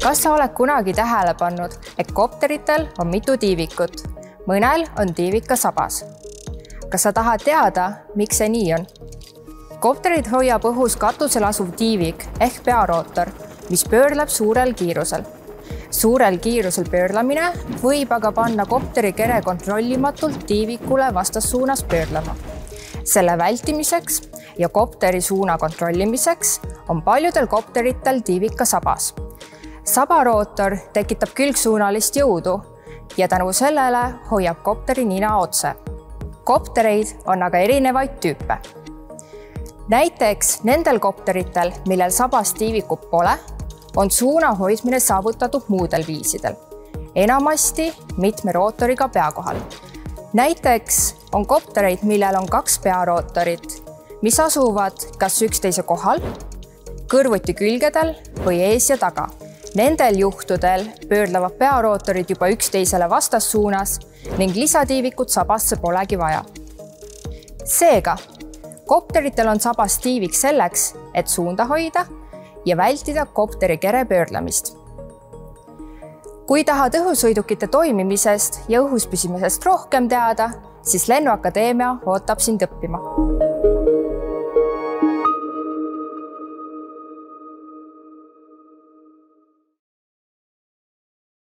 Kas sa oled kunagi tähele pannud, et kopteritel on mitu tiivikut? Mõnel on tiivika sabas. Kas sa tahad teada, miks see nii on? Kopterid hoiab õhus katusel asuv tiivik ehk pearootor, mis pöörleb suurel kiirusel. Suurel kiirusel pöörlamine võib aga panna kopteri kere kontrollimatult tiivikule vastassuunas pöörlema. Selle vältimiseks ja kopteri suuna kontrollimiseks on paljudel kopteritel tiivika sabas. Sabarootor tekitab külgsuunalist jõudu ja tänu sellele hoiab kopteri nina otse. Koptereid on aga erinevaid tüüpe. Näiteks nendel kopteritel, millel sabas tiivikut pole, on suuna hoidmine saavutatud muudel viisidel, enamasti mitme rootoriga pea kohal. Näiteks on koptereid, millel on 2 pearootorit, mis asuvad kas üksteise kohal, kõrvuti külgedel või ees ja taga. Nendel juhtudel pöörlevad pearootorid juba üksteisele vastassuunas ning lisatiivikut sabasse polegi vaja. Seega, kopteritel on sabas tiivik selleks, et suunda hoida ja vältida kopteri kere pöörlemist. Kui tahad õhusõidukite toimimisest ja õhus püsimisest rohkem teada, siis Lennuakadeemia ootab sind õppima.